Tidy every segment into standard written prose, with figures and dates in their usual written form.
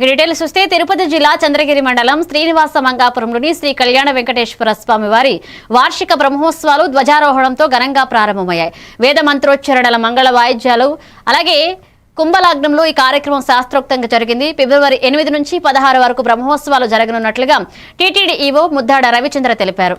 Details చూస్తే తిరుపతి జిల్లా చంద్రగిరి మండలం శ్రీనివాస మంగాపురంలోని శ్రీ కళ్యాణ వెంకటేశ్వర స్వామి వారి వార్షిక బ్రహ్మోత్సవాలు ధ్వజారోహణంతో ఘనంగా ప్రారంభమయ్యాయి. వేద మంత్రోచ్చరణల మంగళ వాయిద్యాలు అలాగే కుంభలగ్నంలో ఈ కార్యక్రమం శాస్త్రోక్తంగా జరిగింది. ఫిబ్రవరి 8 నుంచి 16 వరకు బ్రహ్మోత్సవాలు జరగనున్నట్లుగా టీటీడీ ఈవో ముద్దాడ రవిచంద్ర తెలిపారు.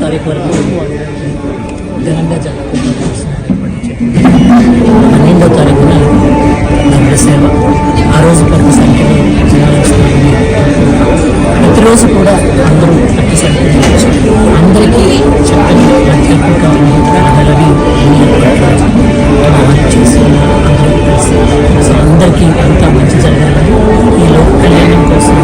తారీఖు వరకు ఘనంగా జరుపుకుంటున్నాం. 12వ తారీఖున గరుడ సేవ, ఆ రోజు పెద్ద సంఖ్యలో జనాలు వస్తున్నారు. ప్రతిరోజు కూడా అందరూ పెద్ద సంఖ్యలో వచ్చి అందరికీ చక్కని చేసి అందరూ కలిసి అందరికీ అంతా మంచి జరగాలని ఈ లోక కళ్యాణం కోసం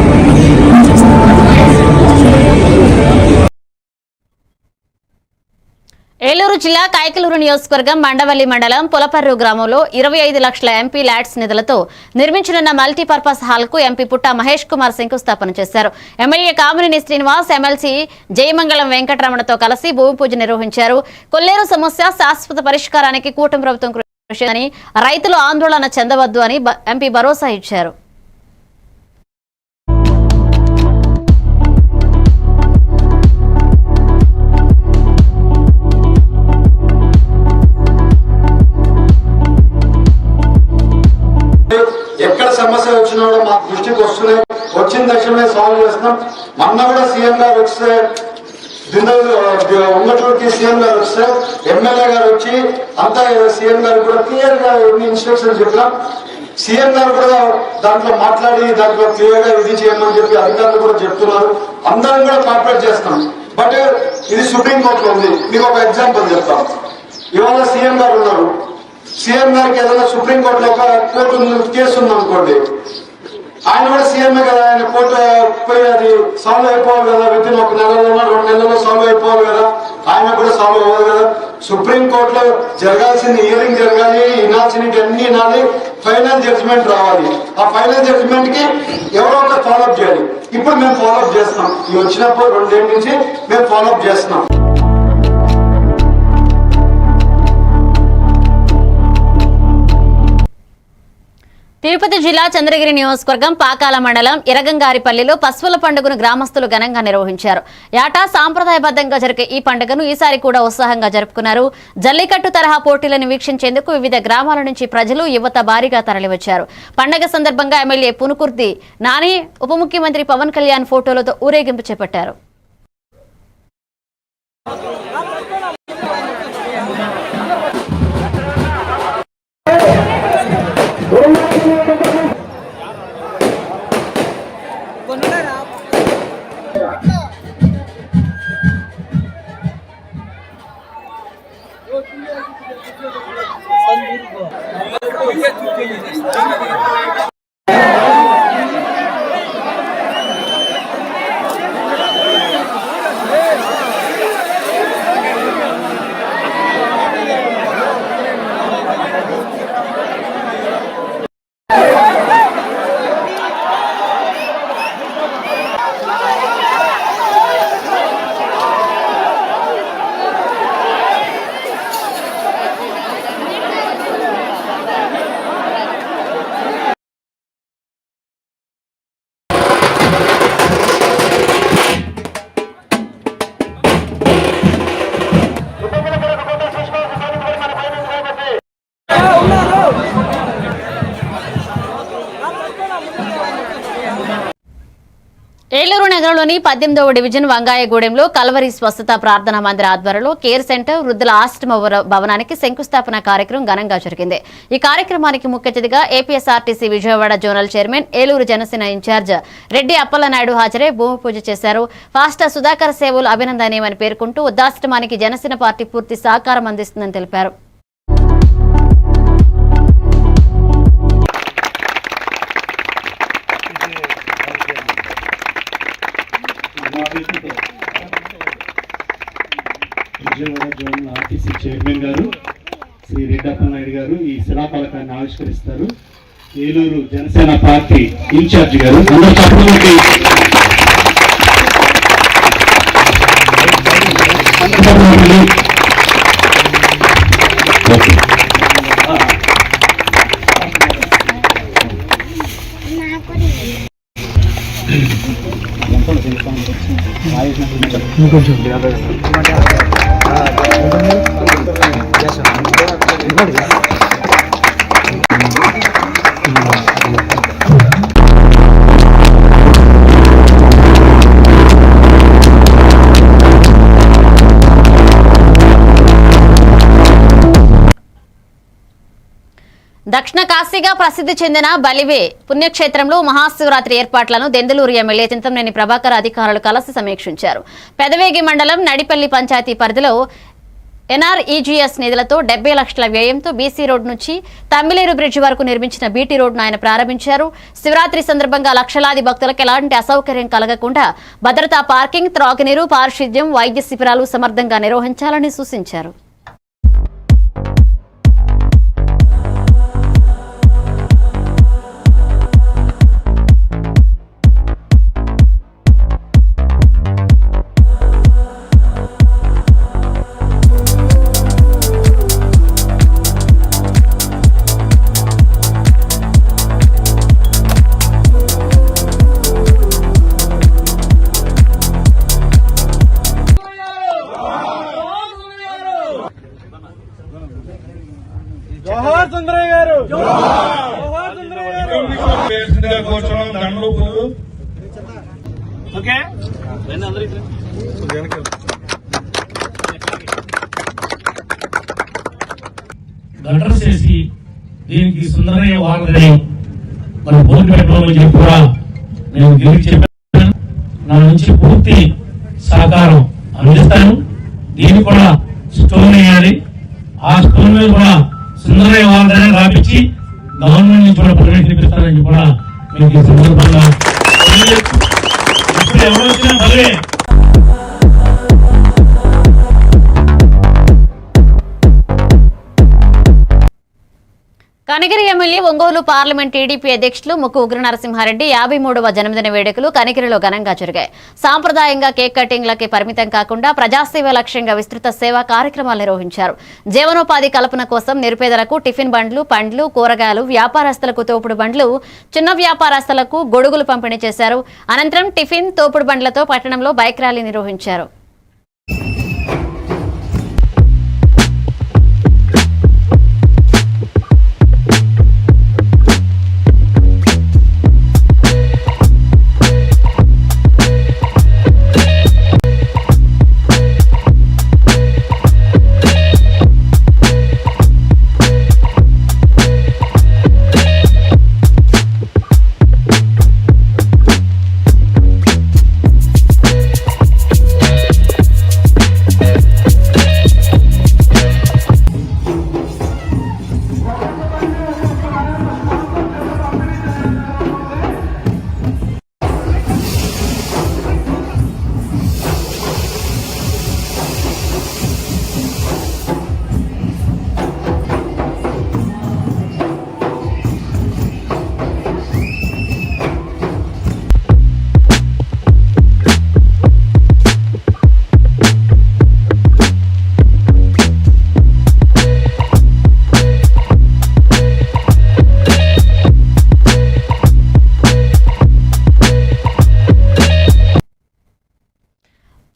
ఏలూరు జిల్లా కైకలూరు నియోజకవర్గం మండవల్లి మండలం పులపర్రు గ్రామంలో 25 లక్షల ఎంపీ ల్యాడ్స్ నిధులతో నిర్మించనున్న మల్టీపర్పస్ హాల్ కు ఎంపీ పుట్ట మహేష్ కుమార్ శంకుస్థాపన చేశారు. ఎమ్మెల్యే కామినేని శ్రీనివాస్, ఎమ్మెల్సీ జయమంగళం వెంకటరమణతో కలిసి భూమి పూజ నిర్వహించారు. కొల్లేరు సమస్య శాశ్వత పరిష్కారానికి కూటమి ప్రభుత్వం కృషి అని, రైతులు ఆందోళన చెందవద్దు అని ఎంపీ భరోసా ఇచ్చారు. ఎక్కడ సమస్య వచ్చినా కూడా మా దృష్టికి వస్తున్నాయి. వచ్చిన తక్షణమే సాల్వ్ చేస్తున్నాం. మొన్న కూడా సీఎం గారు వస్తే ఉంగటూరుకి సీఎం గారు వస్తే ఎమ్మెల్యే గారు వచ్చి అంతా సీఎం గారు కూడా క్లియర్ గా ఇన్స్ట్రక్షన్స్ చెప్పినాం. సీఎం గారు కూడా దాంట్లో మాట్లాడి దాంట్లో క్లియర్ గా ఇది చేయమని చెప్పి అధికారులు కూడా చెప్తున్నారు. అందరం కూడా కోఆపరేట్ చేస్తాం. బట్ ఇది సుప్రీంకోర్టులో ఉంది. మీకు ఒక ఎగ్జాంపుల్ చెప్తాం. ఇవాళ సీఎం గారు ఉన్నారు. సీఎం గారికి ఏదైనా సుప్రీంకోర్టులో ఒక కోర్టు కేసు ఉందనుకోండి, ఆయన కూడా సీఎంఏ కదా, ఆయన కోర్టు పోయి అది సాల్వ్ అయిపోవాలి కదా. వితిన్ 1 నెలలోనో 2 నెలల్లో సాల్వ్ అయిపోవాలి కదా. ఆయన కూడా సాల్వ్ అవ్వాలి కదా. సుప్రీంకోర్టులో జరగాల్సిన హియరింగ్ జరగాలి, వినాల్సినవి అన్ని వినాలి, ఫైనల్ జడ్జిమెంట్ రావాలి. ఆ ఫైనల్ జడ్జిమెంట్ కి ఎవరో ఒక ఫాలోఅప్ చేయాలి. ఇప్పుడు మేము ఫాలోఅప్ చేస్తున్నాం. ఇవి వచ్చినప్పుడు 2 ఏళ్ళ నుంచి మేము ఫాలోఅప్ చేస్తున్నాం. తిరుపతి జిల్లా చంద్రగిరి నియోజకవర్గం పాకాల మండలం ఇరగంగారిపల్లిలో పశువుల పండుగను గ్రామస్తులు ఘనంగా నిర్వహించారు. ఏటా సాంప్రదాయబద్ధంగా జరిగే ఈ పండుగను ఈసారి కూడా ఉత్సాహంగా జరుపుకున్నారు. జల్లికట్టు తరహా పోటీలను వీక్షించేందుకు వివిధ గ్రామాల నుంచి ప్రజలు, యువత భారీగా తరలివచ్చారు. పండుగ సందర్భంగా ఎమ్మెల్యే పునుకుర్తి నాని, ఉప ముఖ్యమంత్రి పవన్ కళ్యాణ్ ఫోటోలతో ఊరేగింపు చేపట్టారు. నగరంలోని 18వ డివిజన్ వంగాయగూడెంలో కల్వరి స్వస్థత ప్రార్థనా మందిర ఆధ్వర్యంలో కేర్ సెంటర్ వృద్ధుల ఆశ్రమ భవనానికి శంకుస్థాపన కార్యక్రమం ఘనంగా జరిగింది. ఈ కార్యక్రమానికి ముఖ్య అతిథిగా APSRTC Vijayawada zonal chairman, Eluru Janasena incharge Reddy Appalanaidu హాజరై భూమి పూజ చేశారు. ఫాస్టర్ సుధాకర్ సేవలు అభినందనీయమని పేర్కొంటూ వృద్ధాశ్రమానికి జనసేన పార్టీ పూర్తి సహకారం అందిస్తుందని తెలిపారు. విజయవాడ జోనల్ ఆర్టీసీ చైర్మన్ గారు శ్రీ రెడ్డి అప్పలనాయుడు గారు ఈ శిలాఫలకాన్ని ఆవిష్కరిస్తారు. ఏలూరు జనసేన పార్టీ ఇన్ఛార్జ్ గారు అందరూ చెప్పడానికి దక్షిణ కాశీగా ప్రసిద్ధి చెందిన బలివే పుణ్యక్షేత్రంలో మహాశివరాత్రి ఏర్పాట్లను దెందులూరు ఎమ్మెల్యే చింతమనేని ప్రభాకర్ అధికారులు కలిసి సమీక్షించారు. పెదవేగి మండలం నడిపల్లి పంచాయతీ పరిధిలో ఎన్ఆర్ఈజీఎస్ నిధులతో 70 లక్షల వ్యయంతో బీసీ రోడ్ నుంచి తమ్మిలేరు బ్రిడ్జి వరకు నిర్మించిన బీటీ రోడ్ను ఆయన ప్రారంభించారు. శివరాత్రి సందర్భంగా లక్షలాది భక్తులకు ఎలాంటి అసౌకర్యం కలగకుండా భద్రతా, పార్కింగ్, త్రాగునీరు, పారిశుద్ధ్యం, వైద్య శిబిరాలు సమర్థంగా నిర్వహించాలని సూచించారు. గటర్స్ చేసి దీనికి సుందరయ్య వాడదని మరి బోర్డు పెట్టమని చెప్పి కూడా నేను గిరికి చెప్పాను. నా నుంచి పూర్తి సహకారం అందిస్తాను. దీన్ని కూడా స్టోన్ వేయాలి. ఆ స్టోన్ మీద కూడా సుందరయ్య వాడని రాపించి గవర్నమెంట్ నుంచి కూడా పర్మిషన్ ఇప్పిస్తానని కూడా మీకు ఈ సందర్భంగా ఇప్పుడు ఎవరు వచ్చినా భలే. Kanigiri MLA, Ongole parliament TDP అధ్యక్షులు ముక్కు ఉగ్ర నరసింహారెడ్డి 53వ జన్మదిన వేడుకలు కనిగిరిలో ఘనంగా జరిగాయి. సాంప్రదాయంగా కేక్ కటింగ్లకే పరిమితం కాకుండా ప్రజాసేవ లక్ష్యంగా విస్తృత సేవా కార్యక్రమాలు నిర్వహించారు. జీవనోపాధి కల్పన కోసం నిరుపేదలకు టిఫిన్ బండ్లు, పండ్లు, కూరగాయలు, వ్యాపారస్తులకు తోపుడు బండ్లు, చిన్న వ్యాపారస్తులకు గొడుగులు పంపిణీ చేశారు. అనంతరం టిఫిన్, తోపుడు బండ్లతో పట్టణంలో బైక్ ర్యాలీ నిర్వహించారు.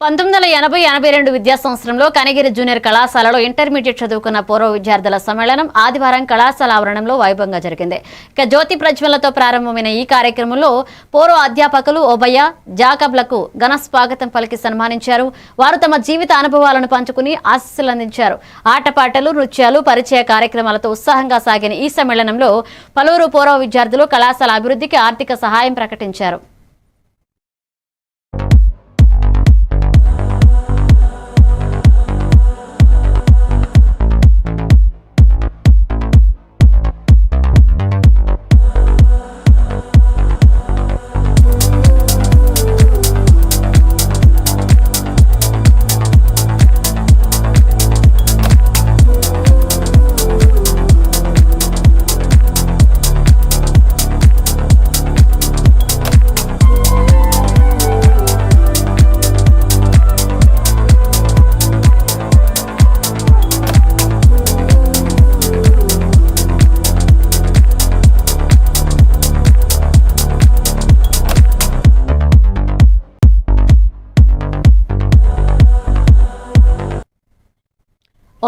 1980-82 విద్యా సంవత్సరంలో కనిగిరి జూనియర్ కళాశాలలో ఇంటర్మీడియట్ చదువుకున్న పూర్వ విద్యార్థుల సమ్మేళనం ఆదివారం కళాశాల ఆవరణంలో వైభవంగా జరిగింది. ఇక జ్యోతి ప్రజ్వలతో ప్రారంభమైన ఈ కార్యక్రమంలో పూర్వ అధ్యాపకులు ఓబయ్య, జాకబ్లకు ఘన స్వాగతం పలికి సన్మానించారు. వారు తమ జీవిత అనుభవాలను పంచుకుని ఆశీస్సులు అందించారు. ఆటపాటలు, నృత్యాలు, పరిచయ కార్యక్రమాలతో ఉత్సాహంగా సాగిన ఈ సమ్మేళనంలో పలువురు పూర్వ విద్యార్థులు కళాశాల అభివృద్ధికి ఆర్థిక సహాయం ప్రకటించారు.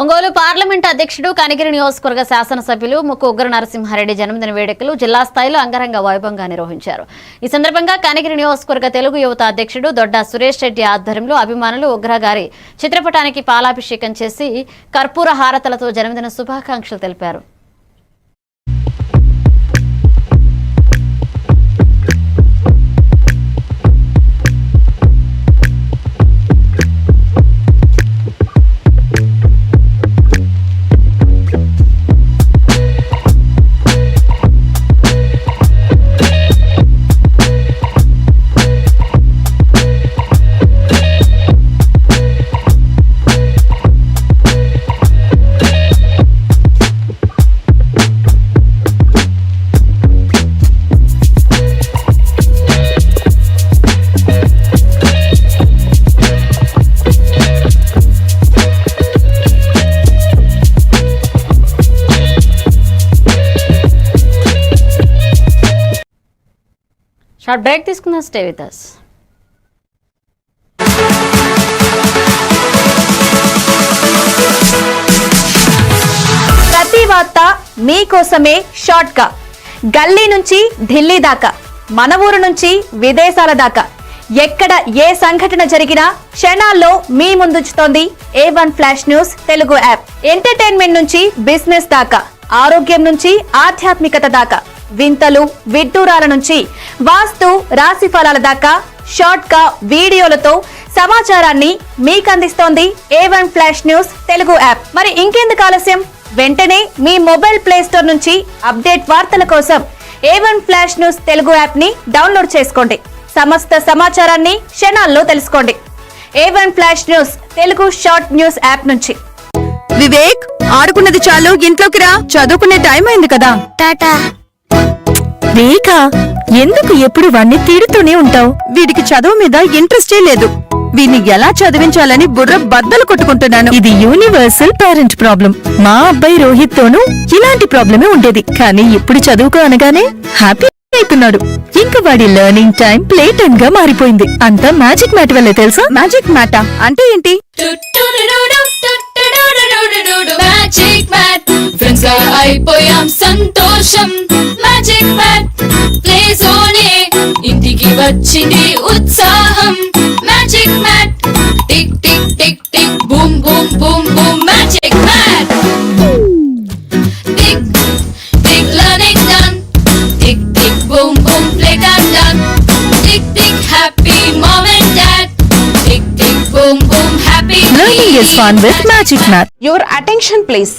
ఒంగోలు పార్లమెంట్ అధ్యక్షుడు, కనిగిరి నియోజకవర్గ శాసనసభ్యులు ముక్కు ఉగ్ర నరసింహారెడ్డి జన్మదిన వేడుకలు జిల్లా స్థాయిలో అంగరంగ వైభవంగా నిర్వహించారు. ఈ సందర్భంగా కనిగిరి నియోజకవర్గ తెలుగు యువత అధ్యక్షుడు దొడ్డ సురేష్ రెడ్డి ఆధ్వర్యంలో అభిమానులు ఉగ్ర గారి చిత్రపటానికి పాలాభిషేకం చేసి కర్పూర హారతలతో జన్మదిన శుభాకాంక్షలు తెలిపారు. షార్ట్ బ్రేక్ తీసుకుందాం. Stay with us. ప్రతి వార్త మీకోసమే షార్ట్ గా, గల్లీ నుంచి ఢిల్లీ దాకా, మన ఊరు నుంచి విదేశాల దాకా, ఎక్కడ ఏ సంఘటన జరిగినా క్షణాల్లో మీ ముందుంచుతోంది A1 flash news Telugu app. Entertainment నుంచి బిజినెస్ దాకా, ఆరోగ్యం నుంచి ఆధ్యాత్మికత దాకా, వింతలు విడ్డూరాల నుంచి వాస్తు రాశి ఫలాల దాకా షార్ట్ గా వీడియోలతో సమాచారాన్ని మీకు అందిస్తోంది A1 flash news Telugu app. మరి ఇంకెందుకు ఆలస్యం, వెంటనే మీ మొబైల్ ప్లే స్టోర్ నుంచి అప్డేట్ వార్తల కోసం A1 flash news Telugu app ని డౌన్లోడ్ చేసుకోండి. సమస్త సమాచారాన్ని క్షణాల్లో తెలుసుకోండి. A1 flash news Telugu short news app నుంచి. వివేక్, ఆడుకున్నది చాలు, ఇంట్లోకి రా, చదువుకునే టైం అయింది కదా. టాటా. రేఖా, ఎందుకు ఎప్పుడు వాణ్ణి తిడుతూనే ఉంటావు? వీడికి చదువు మీద ఇంట్రెస్టే లేదు. వీడిని ఎలా చదివించాలని బుర్ర బద్దలు కొట్టుకుంటున్నాను. ఇది యూనివర్సల్ పేరెంట్ ప్రాబ్లం. మా అబ్బాయి రోహిత్ తోనూ ఇలాంటి ప్రాబ్లమే ఉండేది, కానీ ఇప్పుడు చదువుకో అనగానే హ్యాపీ అయిపోతున్నాడు. ఇంకా వాడి లెర్నింగ్ టైం ప్లే టైం గా మారిపోయింది. అంతా మ్యాజిక్ మ్యాట్ వల్లే తెలుసా? మ్యాజిక్ మ్యాటా అంటే ఏంటి? మ్యాజిక్ మ్యాట్ ఫ్రెండ్స్ గా అయిపోయాం సంతోషం. మ్యాజిక్ మ్యాట్ ప్లే జోనే ఇంటికి వచ్చింది ఉత్సాహం. Magic mat tick tick tick tick boom boom boom boom. Magic mat tick tick learning done. Tick tick boom boom play time done. Tick tick happy mom and dad. Tick tick boom boom happy. Learning is fun with Magic Math. Your attention please.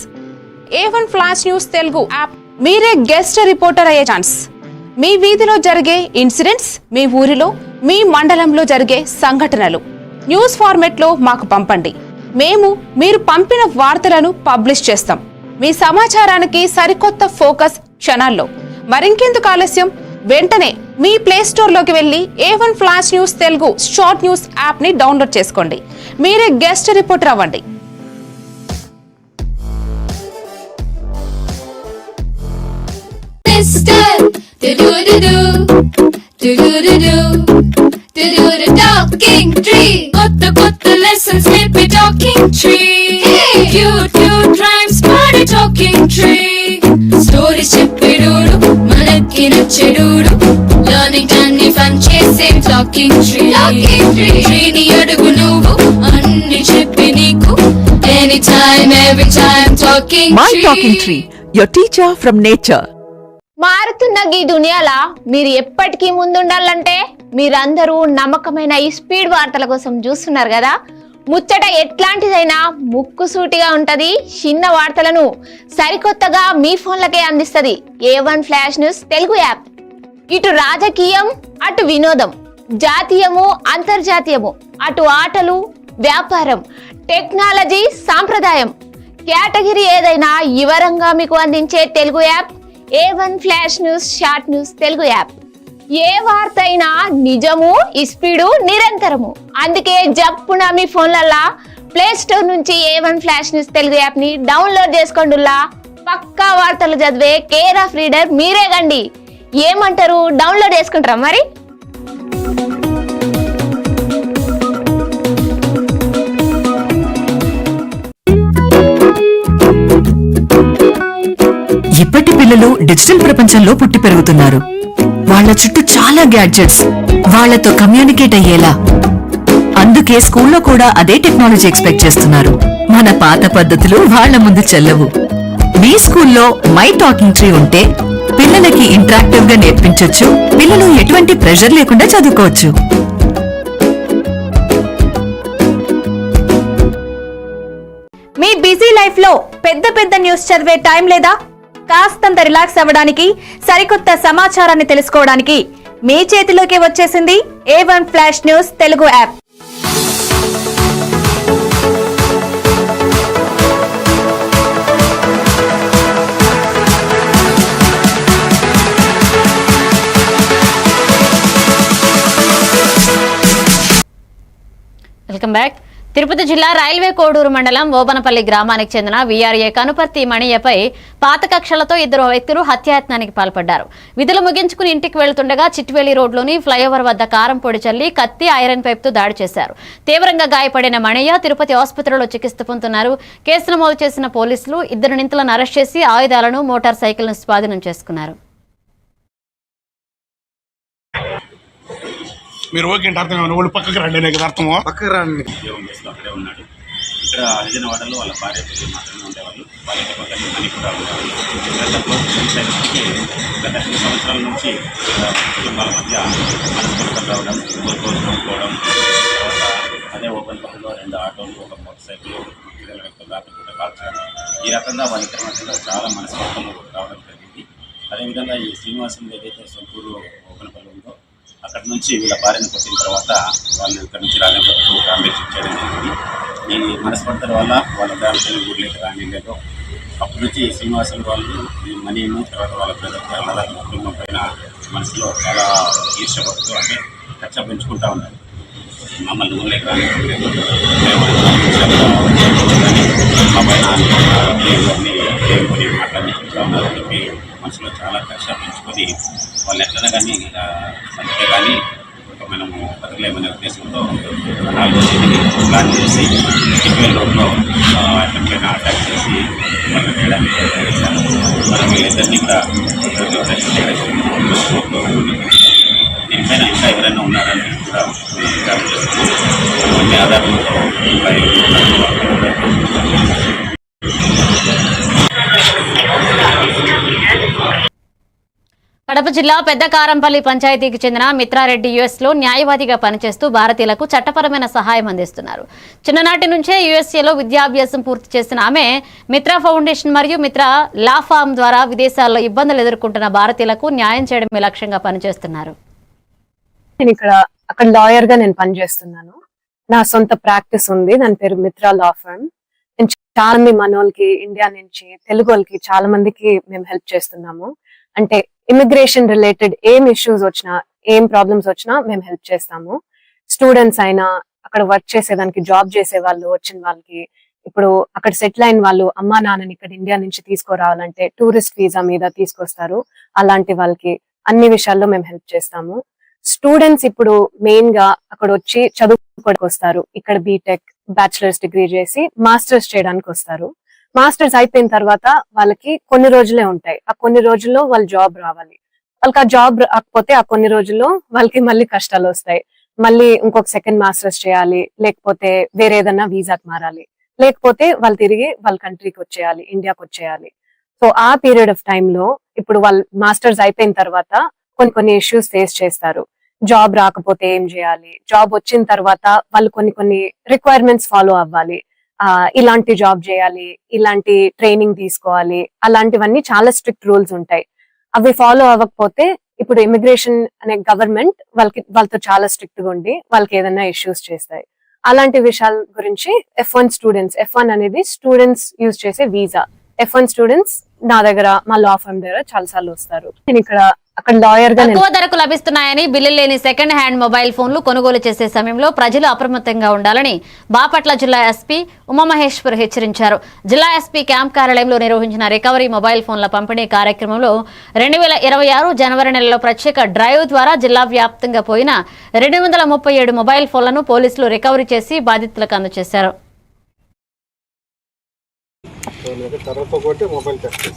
A1 flash news Telugu app. మీరే guest reporter అయ్యే chance. మీ వీధిలో జరిగే incidents, మీ ఊరిలో, మీ మండలంలో జరిగే సంఘటనలు news format లో మాకు పంపండి. మేము మీరు పంపిన వార్తలను పబ్లిష్ చేస్తాం. మీ సమాచారానికి సరికొత్త ఫోకస్ క్షణాల్లో. మరింకెందుకు ఆలస్యం, వెంటనే మీ ప్లే స్టోర్ లోకి వెళ్ళి A1 flash news Telugu short news app ని డౌన్లోడ్ చేసుకోండి. మీరే గెస్ట్ రిపోర్టర్ అవ్వండి. Talking tree. cute, cute rhymes, party talking tree. Stories చెప్పేడోడు మనకి నచ్చేడోడు. Learning అన్ని fun చేసే talking tree. Tree ని అడుగు నువ్వు అన్ని చెప్పి నీకు. Anytime, every time talking tree. My talking tree, your teacher from nature. మారుతున్న ఈ దునియాలా మీరు ఎప్పటికీ ముందుండాలంటే మీరందరూ నమ్మకమైన ఈ స్పీడ్ వార్తల కోసం చూస్తున్నారు కదా. ముచ్చట ఎట్లాంటిదైనా ముక్కుసూటిగా ఉంటది. చిన్న వార్తలను సరికొత్తగా మీ ఫోన్లకే అందిస్తది A1 flash news Telugu app. ఇటు రాజకీయం, అటు వినోదం, జాతీయము, అంతర్జాతీయము, అటు ఆటలు, వ్యాపారం, టెక్నాలజీ, సాంప్రదాయం, కేటగిరీ ఏదైనా వివరంగా మీకు అందించే Telugu app A1 flash news short news Telugu app. ఏ వార్త అయినా నిజము, స్పీడు, నిరంతరము. అందుకే జప్పున మీ ఫోన్లల్లా ప్లే స్టోర్ నుంచి A1 flash news Telugu app ని డౌన్లోడ్ చేసుకోండిలా. పక్కా వార్తలు చదివే కేర్ ఆఫ్ రీడర్ మీరే గండి. ఏమంటారు, డౌన్లోడ్ చేసుకుంటారా మరి? ఇప్పటి పిల్లలు డిజిటల్ ప్రపంచంలో పుట్టి పెరుగుతున్నారు. వాళ్ళ చుట్టూ చాలా గ్యాడ్జెట్స్, వాళ్ళతో కమ్యూనికేట్ అయ్యేలా. అందుకే స్కూల్లో కూడా అదే టెక్నాలజీ ఎక్స్పెక్ట్ చేస్తున్నారు. మన పాత పద్ధతులు వాళ్ళ ముందు చెల్లవు. మీ స్కూల్లో మై టాకింగ్ ట్రీ ఉంటే పిల్లలకి ఇంటరాక్టివ్ గా నేర్పించొచ్చు. పిల్లలు ఎటువంటి ప్రెషర్ లేకుండా చదువుకోవచ్చు. మీ బిజీ లైఫ్ లో పెద్ద పెద్ద న్యూస్ చదివే టైం లేదా? కాస్తంత రిలాక్స్ అవ్వడానికి, సరికొత్త సమాచారాన్ని తెలుసుకోవడానికి మీ చేతిలోకి వచ్చేసింది A1 flash news Telugu app. Welcome back. Tirupati జిల్లా రైల్వే కోడూరు మండలం ఓబనపల్లి గ్రామానికి చెందిన వీఆర్ఏ కనుపర్తి మణియపై పాత కక్షలతో ఇద్దరు వ్యక్తులు హత్యాయత్నానికి పాల్పడ్డారు. విధులు ముగించుకుని ఇంటికి వెళ్తుండగా చిట్వేలి రోడ్లోని ఫ్లైఓవర్ వద్ద కారం పొడి చల్లి కత్తి, ఐరన్ పైప్తో దాడి చేశారు. తీవ్రంగా గాయపడిన మణియ తిరుపతి ఆసుపత్రిలో చికిత్స పొందుతున్నారు. కేసు నమోదు చేసిన పోలీసులు ఇద్దరు నిందితులను అరెస్ట్ చేసి ఆయుధాలను, మోటార్ సైకిల్ను స్వాధీనం చేసుకున్నారు. మీరు ఓకే అంటే అర్థం వాళ్ళు పక్కకు రండి అనేది అర్థము. పక్కకు రండి. ఉద్యోగం చేస్తూ అక్కడే ఉన్నాడు. ఇక్కడ హరిజన వాడలో వాళ్ళ భార్య పిల్లలు మాత్రమే ఉండేవాళ్ళు. వాళ్ళ ఇంటి పక్కన మనీ కూడా ఉండేవాళ్ళు. గతంలో ఫ్రెండ్స్కి గత 2 సంవత్సరాల నుంచి కుటుంబాల మధ్య మనస్పర్ధలు రావడం, కోరుకోవడం, తర్వాత అదే ఓపెన్ పక్కలో 2 ఆటోలు, ఒక మోటార్ సైకిల్, పిల్లల వ్యక్తులు రాకుండా కాల్చడం, ఈ రకంగా వాళ్ళ ఇద్దరి మధ్యలో చాలా మనస్పర్ధలు రావడం జరిగింది. అదేవిధంగా ఈ శ్రీనివాసం ఏదైతే సొంతూరు ఓపెన్పల్లి ఉందో అక్కడ నుంచి వీళ్ళ భార్యను కొట్టిన తర్వాత వాళ్ళు ఇక్కడ నుంచి రాజంపేటకు ఫ్యామిలీ షిఫ్ట్ చేయడం జరిగింది. ఈ మనస్పర్ధల వల్ల వాళ్ళ ఫ్యామిలీ ఊర్లేదు కానీ లేదు. అప్పటి నుంచి శ్రీనివాసులు వాళ్ళు ఈ మనీను, తర్వాత వాళ్ళ బ్రదర్ కుటుంబం పైన మనసులో చాలా ఈర్షపడుతూ అంటే కక్ష పెంచుకుంటూ ఉంటారు. మమ్మల్ని ఊళ్ళే కానీ మా పైన దేవుని మాట్లాడి చెప్తా ఉన్నారని చెప్పి మనసులో చాలా కక్ష పెంచుకొని వాళ్ళు ఎట్లనే కానీ సంతే కానీ మనము బతకలేమనే ఉద్దేశంతో 4వ తేదీని ప్లాన్ చేసి చిట్వేల్ రోడ్లో ఎక్కడికైనా అటాక్ చేసి వాళ్ళని వేయడానికి ప్రయత్నం చేశాను. మనం వీళ్ళిద్దరినీ కూడా దీనిపైన ఇంకా ఎవరైనా ఉన్నారని కూడా విచారణ చేస్తున్నాం. అన్ని ఆధారాలతో ఇంకా కడప జిల్లా పెద్ద కారంపల్లి పంచాయతీకి చెందిన మిత్రారెడ్డి యుఎస్లో న్యాయవాదిగా పనిచేస్తూ భారతీయులకు చట్టపరమైన సహాయం అందిస్తున్నారు. చిన్ననాటి నుంచే యుఎస్ఏలో విద్యాభ్యాసం పూర్తి చేసిన ఆమె మిత్రా ఫౌండేషన్ మరియు మిత్రా లా ఫార్మ్ ద్వారా విదేశాల్లో ఇబ్బందులు ఎదుర్కొంటున్న భారతీయులకు న్యాయం చేయడమే లక్ష్యంగా పనిచేస్తున్నారు. నేను అక్కడ లాయర్ గా నేను పనిచేస్తున్నాను. నా సొంత ప్రాక్టీస్ ఉంది, దాని పేరు మిత్రా లా ఫర్మ్. నేను చాలా మంది మనోళ్ళకి ఇండియా నుంచి తెలుగు వాళ్ళకి చాలా మందికి మేము హెల్ప్ చేస్తున్నాము. అంటే ఇమిగ్రేషన్ రిలేటెడ్ ఏం ఇష్యూస్ వచ్చినా, ఏం ప్రాబ్లమ్స్ వచ్చినా మేము హెల్ప్ చేస్తాము. స్టూడెంట్స్ అయినా, అక్కడ వర్క్ చేసేదానికి జాబ్ చేసే వాళ్ళు వచ్చిన వాళ్ళకి, ఇప్పుడు అక్కడ సెటిల్ అయిన వాళ్ళు అమ్మా నాన్నని ఇక్కడ ఇండియా నుంచి తీసుకురావాలంటే టూరిస్ట్ వీసా మీద తీసుకొస్తారు. అలాంటి వాళ్ళకి అన్ని విషయాల్లో మేము హెల్ప్ చేస్తాము. స్టూడెంట్స్ ఇప్పుడు మెయిన్ గా అక్కడ వచ్చి చదువుకోవడానికి వస్తారు. ఇక్కడ బీటెక్ బ్యాచిలర్స్ డిగ్రీ చేసి మాస్టర్స్ చేయడానికి వస్తారు. మాస్టర్స్ అయిపోయిన తర్వాత వాళ్ళకి కొన్ని రోజులే ఉంటాయి. ఆ కొన్ని రోజుల్లో వాళ్ళు జాబ్ రావాలి. వాళ్ళకి ఆ జాబ్ రాకపోతే ఆ కొన్ని రోజుల్లో వాళ్ళకి మళ్ళీ కష్టాలు వస్తాయి. మళ్ళీ ఇంకొక సెకండ్ మాస్టర్స్ చేయాలి, లేకపోతే వేరే ఏదన్నా వీసాకి మారాలి, లేకపోతే వాళ్ళు తిరిగి వాళ్ళ కంట్రీకి వచ్చేయాలి, ఇండియాకి వచ్చేయాలి. సో ఆ పీరియడ్ ఆఫ్ టైమ్ లో ఇప్పుడు వాళ్ళు మాస్టర్స్ అయిపోయిన తర్వాత కొన్ని ఇష్యూస్ ఫేస్ చేస్తారు. జాబ్ రాకపోతే ఏం చేయాలి, జాబ్ వచ్చిన తర్వాత వాళ్ళు కొన్ని రిక్వైర్మెంట్స్ ఫాలో అవ్వాలి. ఇలాంటి జాబ్ చేయాలి, ఇలాంటి ట్రైనింగ్ తీసుకోవాలి, అలాంటివన్నీ చాలా స్ట్రిక్ట్ రూల్స్ ఉంటాయి. అవి ఫాలో అవ్వకపోతే ఇప్పుడు ఇమిగ్రేషన్ అనే గవర్నమెంట్ వాళ్ళతో చాలా స్ట్రిక్ట్ గా ఉండి వాళ్ళకి ఏదైనా ఇష్యూస్ చేస్తాయి. అలాంటి విషయాల గురించి F1 స్టూడెంట్స్, F1 అనేది స్టూడెంట్స్ యూజ్ చేసే వీసా. F1 స్టూడెంట్స్ నా దగ్గర మా లా ఫర్మ్ దగ్గర చాలా సార్లు వస్తారు. నేను అక్కడ లాయర్ గా తక్కువ ధరకు లభిస్తున్నాయని బిల్లులు లేని సెకండ్ హ్యాండ్ మొబైల్ ఫోన్లు కొనుగోలు చేసే సమయంలో ప్రజలు అప్రమత్తంగా ఉండాలని బాపట్ల జిల్లా ఎస్పీ ఉమామహేశ్వర్ హెచ్చరించారు. జిల్లా ఎస్పీ క్యాంప్ కార్యాలయంలో నిర్వహించిన రికవరీ మొబైల్ ఫోన్ల పంపిణీ కార్యక్రమంలో 2026 జనవరి నెలలో ప్రత్యేక డ్రైవ్ ద్వారా జిల్లా వ్యాప్తంగా పోయిన 237 మొబైల్ ఫోన్లను పోలీసులు రికవరీ చేసి బాధితులకు అందజేశారు. మొబైల్ టెస్ట్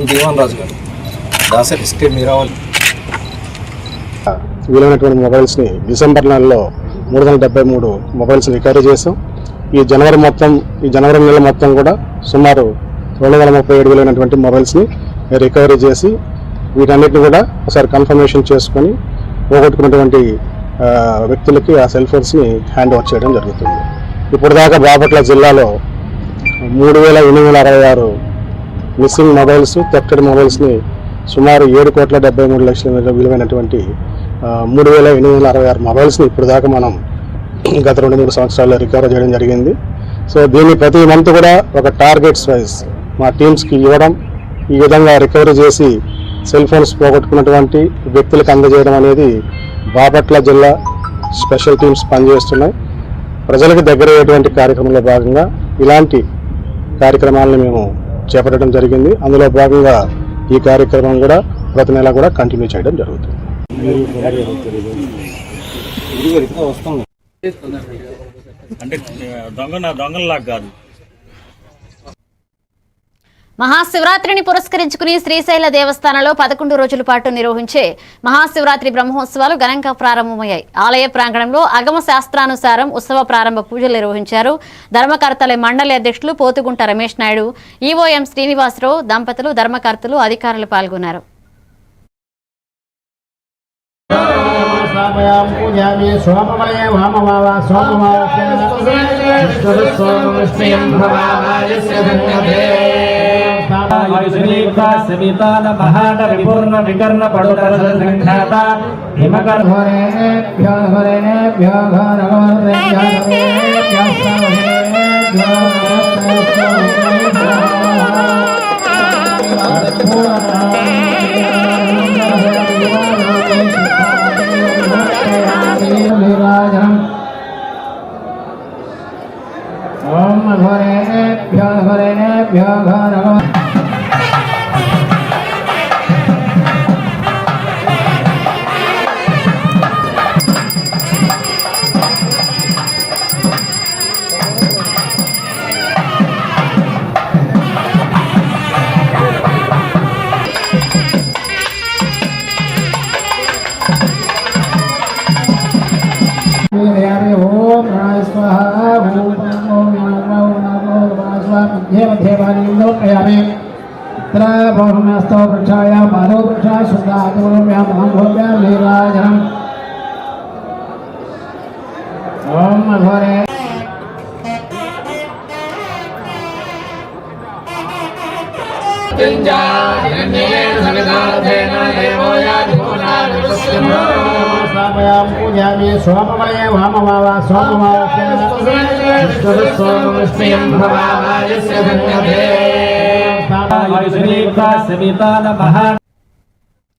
దీవన్ రాజు గారు దాసరి ఎస్కే మీరావల్ విలువైనటువంటి మొబైల్స్ ని డిసెంబర్ నెలలో 373 మొబైల్స్ రికవరీ చేసాం. ఈ జనవరి నెల మొత్తం కూడా సుమారు 237 విలువైనటువంటి మొబైల్స్ ని రికవరీ చేసి వీటన్నిటిని కూడా ఒకసారి కన్ఫర్మేషన్ చేసుకొని పోగొట్టుకున్నటువంటి వ్యక్తులకి ఆ సెల్ ఫోన్స్ ని హ్యాండ్ ఓవర్ చేయడం జరుగుతుంది. ఇప్పుడు దాకా బాపట్ల జిల్లాలో 3866 మిస్సింగ్ మొబైల్స్, థెఫ్టెడ్ మొబైల్స్ ని సుమారు 7,73,00,000 విలువైనటువంటి 3866 మొబైల్స్ ని ఇప్పుడు దాకా మనం గత 2-3 సంవత్సరాల్లో రికవర్ చేయడం జరిగింది. సో దీన్ని ప్రతి మంత్ కూడా ఒక టార్గెట్స్ వైజ్ మా టీమ్స్కి ఇవ్వడం, ఈ విధంగా రికవరీ చేసి సెల్ ఫోన్స్ పోగొట్టుకున్నటువంటి వ్యక్తులకు అందజేయడం అనేది బాపట్ల జిల్లా స్పెషల్ టీమ్స్ పనిచేస్తున్నాయి. ప్రజలకు దగ్గరయ్యేటువంటి కార్యక్రమంలో భాగంగా ఇలాంటి కార్యక్రమాలను మేము చేపట్టడం జరిగింది. అందులో భాగంగా ఈ కార్యక్రమం కూడా ప్రతి నెల కూడా కంటిన్యూ చేయడం జరుగుతుంది. అంటే దొంగల్లాగా కాదు. మహాశివరాత్రిని పురస్కరించుకుని శ్రీశైల దేవస్థానంలో 11 రోజుల పాటు నిర్వహించే మహాశివరాత్రి బ్రహ్మోత్సవాలు ఘనంగా ప్రారంభమయ్యాయి. ఆలయ ప్రాంగణంలో అగమ శాస్త్రానుసారం ఉత్సవ ప్రారంభ పూజలు నిర్వహించారు. ధర్మకర్తల మండలి అధ్యక్షులు పోతుగుంట రమేష్ నాయుడు, ఈవోఎం శ్రీనివాసరావు దంపతులు, ధర్మకర్తలు, అధికారులు పాల్గొన్నారు.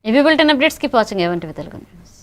ఇవి బులెటిన్ అప్డేట్స్. కీప్ వాచింగ్ ఏవంటివి తెలుగు న్యూస్.